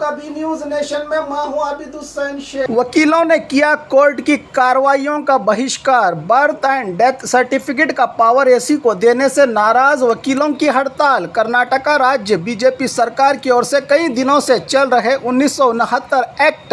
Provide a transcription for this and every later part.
आपका B news nation में मैं हूं आबिद हुसैन शेख। वकीलों ने किया कोर्ट की कार्रवाइयों का बहिष्कार। बर्थ एंड डेथ सर्टिफिकेट का पावर एसी को देने से नाराज वकीलों की हड़ताल। कर्नाटका राज्य बीजेपी सरकार की ओर से कई दिनों से चल रहे 1969 act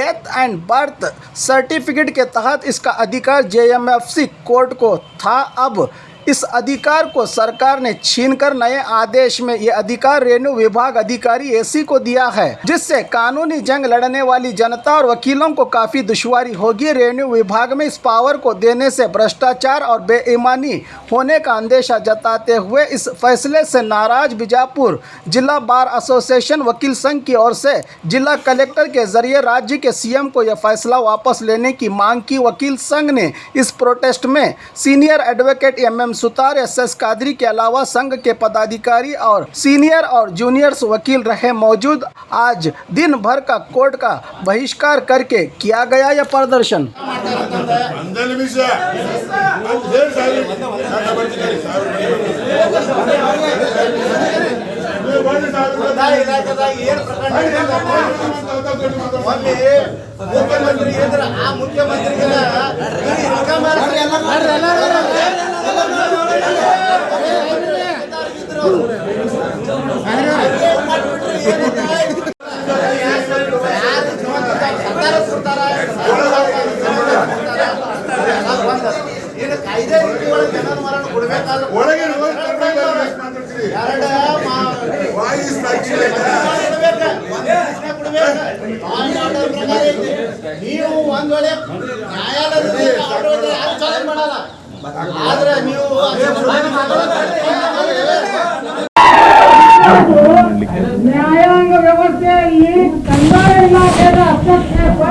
death and birth certificate के तहत इसका अधिकार जेएमएफसी कोर्ट को था। अब इस अधिकार को सरकार ने छीनकर नए आदेश में ये अधिकार रेवेन्यू विभाग अधिकारी एसी को दिया है, जिससे कानूनी जंग लड़ने वाली जनता और वकीलों को काफ़ी दुश्वारी होगी। रेवेन्यू विभाग में इस पावर को देने से भ्रष्टाचार और बेईमानी होने का अंदेशा जताते हुए इस फैसले से नाराज बीजापुर जिला बार एसोसिएशन वकील संघ की ओर से जिला कलेक्टर के जरिए राज्य के सीएम को यह फैसला वापस लेने की मांग की। वकील संघ ने इस प्रोटेस्ट में senior advocate MM Sutar, SS Qadri के अलावा संघ के पदाधिकारी और सीनियर और जूनियर्स वकील रहे मौजूद। आज दिन भर का कोर्ट का बहिष्कार करके किया गया यह प्रदर्शन। ಕಾಯ್ದೆ ರೀತಿ ಒಳಗೆ ಜನರ ಮರಣ ಕೊಡಬೇಕಾದ್ರೆ ನೀವು ಒಂದ್ ವೇಳೆ ನ್ಯಾಯಾಲಯದ ಯಾರು ಚಾಲೆಂಜ್ ಮಾಡಲ್ಲ, ಆದ್ರೆ ನೀವು ನ್ಯಾಯಾಂಗ ವ್ಯವಸ್ಥೆಯಲ್ಲಿ ಕಂದಾಯ ಇಲಾಖೆಯ ಹಸ್ತಕ್ಷೇಪ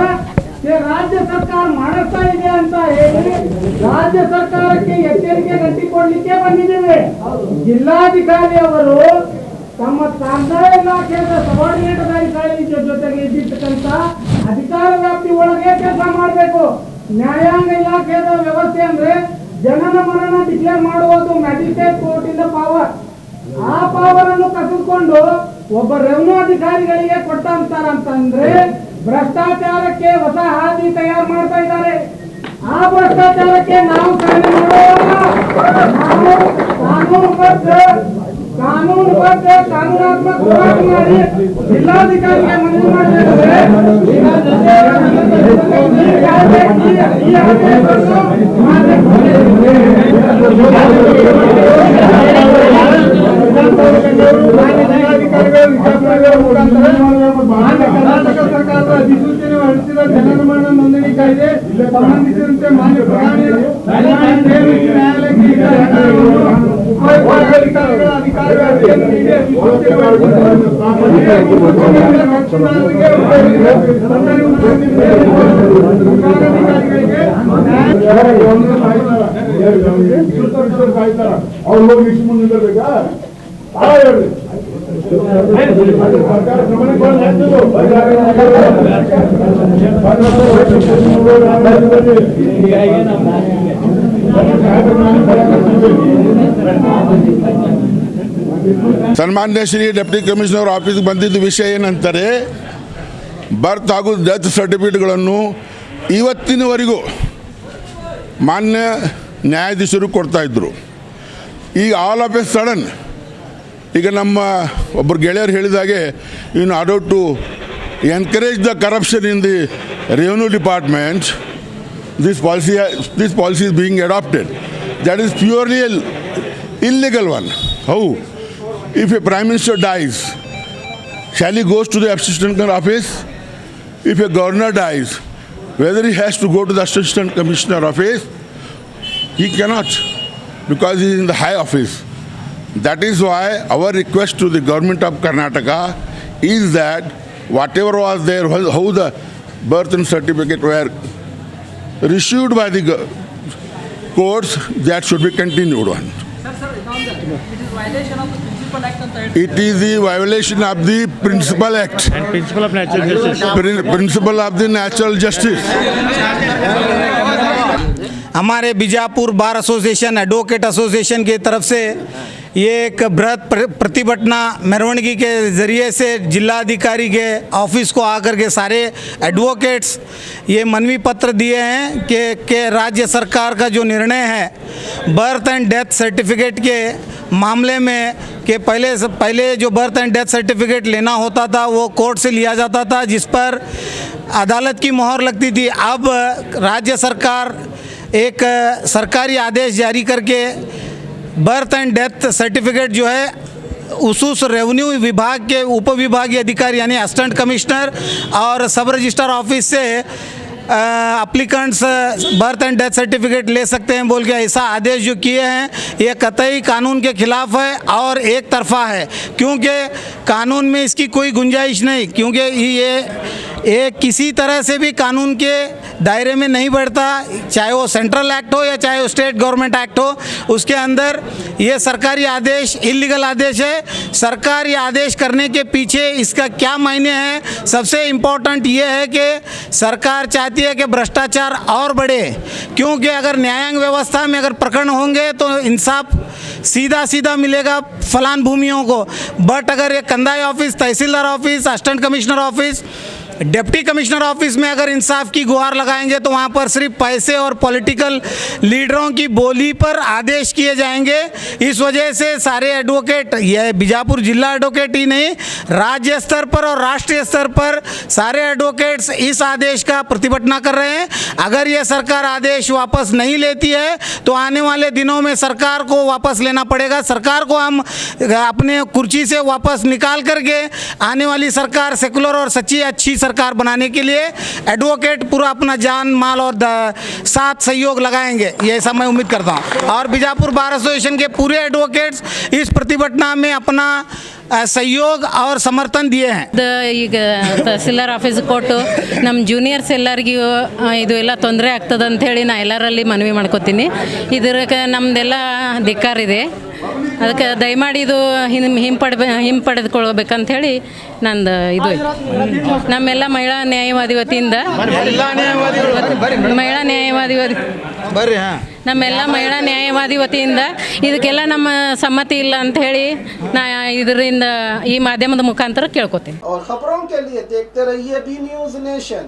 ರಾಜ್ಯ ಸರ್ಕಾರ ಮಾಡಿಸ್ತಾ ಇದೆ ಅಂತ ಹೇಳಿ ರಾಜ್ಯ ಸರ್ಕಾರಕ್ಕೆ ಎಚ್ಚರಿಕೆ ಗಟ್ಟಿ ಕೊಡ್ಲಿಕ್ಕೆ ಬಂದಿದ್ದೇವೆ. ಜಿಲ್ಲಾಧಿಕಾರಿ ಅವರು ತಮ್ಮ ಕಂದಾಯ ಇಲಾಖೆಯ ಸಬಾರ್ಡಿನೇಟ್ ಅಧಿಕಾರಿ ಜೊತೆಗೆ ಇದ್ದಿರ್ತಕ್ಕಂಥ ಅಧಿಕಾರ ವ್ಯಾಪ್ತಿ ಒಳಗೆ ಕೆಲಸ ಮಾಡಬೇಕು. ನ್ಯಾಯಾಂಗ ಇಲಾಖೆಯ ವ್ಯವಸ್ಥೆ ಅಂದ್ರೆ ಜನನ ಮರಣ ಡಿಕ್ಲೇರ್ ಮಾಡುವುದು ಮ್ಯಾಜಿಸ್ಟ್ರೇಟ್ ಕೋರ್ಟ್ ಇಂದ ಪವರ್. ಆ ಪವರ್ ಅನ್ನು ಕಸಿದುಕೊಂಡು ಒಬ್ಬ ರೆವೆನ್ಯೂ ಅಧಿಕಾರಿಗಳಿಗೆ ಕೊಟ್ಟಂತಾರಂತಂದ್ರೆ ಭ್ರಷ್ಟಾಚಾರಕ್ಕೆ ಹೊಸ ಹಾದಿ ತಯಾರು ಮಾಡ್ತಾ ಇದ್ದಾರೆ. ಆ ಭ್ರಷ್ಟಾಚಾರಕ್ಕೆ ನಾವು ಕಾರಣ ಕಾನೂನಾತ್ಮಕ ಹೋರಾಟ ಮಾಡಿ ಜಿಲ್ಲಾಧಿಕಾರಿಗೆ ಮನವಿ ಮಾಡಿದ್ದೇವೆ. ಕರ್ನಾಟಕ ಸರ್ಕಾರದ ಅಧಿಸೂಚನೆ ಹೊರಡಿಸಿದ ಜನನ ಮರಣ ನೋಂದಣಿ ಕಾಯ್ದೆ ಸಂಬಂಧಿಸಿದಂತೆ ಮಾನ್ಯ ಪ್ರಧಾನಿ ನ್ಯಾಯಾಲಯಕ್ಕೆ ಅವ್ರು ಹೋಗಿ ಇಷ್ಟು ಮುಂದೆ ನಿಲ್ಲಬೇಕಾ? ಸರ್ಕಾರ ಗಮನಕ್ಕೆ ಸನ್ಮಾನ್ಯ ಶ್ರೀ ಡೆಪ್ಟಿ ಕಮಿಷನರ್ ಆಫೀಸ್ ಬಂದಿದ್ದ ವಿಷಯ ಏನಂತಾರೆ, ಬರ್ತ್ ಹಾಗೂ ಡೆತ್ ಸರ್ಟಿಫಿಕೇಟ್ಗಳನ್ನು ಇವತ್ತಿನವರೆಗೂ ಮಾನ್ಯ ನ್ಯಾಯಾಧೀಶರು ಕೊಡ್ತಾಯಿದ್ರು. ಈಗ ಆಲ್ ಆಫ್ ಎ ಸಡನ್ ಈಗ ನಮ್ಮ ಒಬ್ಬರು ಗೆಳೆಯರು ಹೇಳಿದಾಗೆ in order to encourage the corruption in the revenue department, this policy is being adopted. That is purely an illegal one. How? If a prime minister dies, shall he goes to the assistant office? If a governor dies, whether he has to go to the assistant commissioner office, he cannot, because he is in the high office. That is why our request to the government of Karnataka is that whatever was there, how the birth and certificate were issued by the courts, that should be continued on. It is the violation of the Principal Act and Principle of Natural Justice. Principle of the Natural Justice. हमारे Bijapur bar association advocate association की तरफ से ये एक बृहद प्रतिभटना मेरवणगी के ज़रिए से जिलाधिकारी के ऑफिस को आकर के सारे एडवोकेट्स ये मनवी पत्र दिए हैं कि राज्य सरकार का जो निर्णय है बर्थ एंड डेथ सर्टिफिकेट के मामले में कि पहले जो बर्थ एंड डेथ सर्टिफिकेट लेना होता था वो कोर्ट से लिया जाता था जिस पर अदालत की मोहर लगती थी। अब राज्य सरकार एक सरकारी आदेश जारी करके बर्थ एंड डेथ सर्टिफिकेट जो है उस रेवेन्यू विभाग के उप विभागीय अधिकारी यानी असिस्टेंट कमिश्नर और सब रजिस्ट्रार ऑफिस से applicants birth and death certificate ले सकते हैं बोल के ऐसा आदेश जो किए हैं ये कतई कानून के खिलाफ है और एक तरफा है, क्योंकि कानून में इसकी कोई गुंजाइश नहीं, क्योंकि ये किसी तरह से भी कानून के दायरे में नहीं बढ़ता, चाहे वो सेंट्रल एक्ट हो या चाहे वो स्टेट गवर्नमेंट एक्ट हो, उसके अंदर ये सरकारी आदेश इल्लीगल आदेश है। सरकारी आदेश करने के पीछे इसका क्या मायने है, सबसे इम्पोर्टेंट ये है कि सरकार चाहती है कि भ्रष्टाचार और बढ़े, क्योंकि अगर न्यायांग व्यवस्था में अगर प्रकरण होंगे तो इंसाफ सीधा मिलेगा फलान भूमियों को, बट अगर ये कंदाई office, tahsildar office, assistant commissioner office, deputy commissioner office में अगर इंसाफ की गुहार लगाएंगे तो वहाँ पर सिर्फ पैसे और पॉलिटिकल लीडरों की बोली पर आदेश किए जाएंगे। इस वजह से सारे एडवोकेट, यह बीजापुर जिला एडवोकेट ही नहीं, राज्य स्तर पर और राष्ट्रीय स्तर पर सारे एडवोकेट्स इस आदेश का प्रतिभटना कर रहे हैं। अगर ये सरकार आदेश वापस नहीं लेती है तो आने वाले दिनों में सरकार को वापस लेना पड़ेगा। सरकार को हम अपने कुर्सी से वापस निकाल करके आने वाली सरकार सेकुलर और सच्ची अच्छी सरकार बनाने के लिए एडवोकेट पूरा अपना जान माल और साथ सहयोग लगाएंगे, ये ऐसा मैं उम्मीद करता हूँ। और बीजापुर बार एसोसिएशन के पूरे एडवोकेट्स इस प्रतिभटना में अपना सहयोग और समर्थन दिए हैं। ಈಗ ತಹಸೀಲ್ದಾರ್ ಆಫೀಸ್ ಕೊಟ್ಟು ನಮ್ಮ ಜೂನಿಯರ್ಸ್ ಎಲ್ಲರಿಗೂ ಇದು ಎಲ್ಲ ತೊಂದರೆ ಆಗ್ತದೆ ಅಂಥೇಳಿ ನಾ ಎಲ್ಲರಲ್ಲಿ ಮನವಿ ಮಾಡ್ಕೋತೀನಿ। ಇದಕ್ಕೆ ನಮ್ಮದೆಲ್ಲ ಧಿಕ್ಕಾರ ಇದೆ, ಅದಕ್ಕೆ ದಯಮಾಡಿ ಇದು ಹಿಂಪಡೆದುಕೊಳ್ಬೇಕಂಥೇಳಿ ನಂದು ಇದು ನಮ್ಮೆಲ್ಲ ಮಹಿಳಾ ನ್ಯಾಯವಾದಿ ವತಿಯಿಂದ ನಮ್ಮೆಲ್ಲ ಮಹಿಳಾ ನ್ಯಾಯವಾದಿ ವತಿಯಿಂದ ಇದಕ್ಕೆಲ್ಲ ನಮ್ಮ ಸಮ್ಮತಿ ಇಲ್ಲ ಅಂತ ಹೇಳಿ ನಾ ಇದರಿಂದ ಈ ಮಾಧ್ಯಮದ ಮುಖಾಂತರ ಕೇಳ್ಕೊತೀನಿ। और खबरों के लिए देखते रहिए बी न्यूज़ नेशन।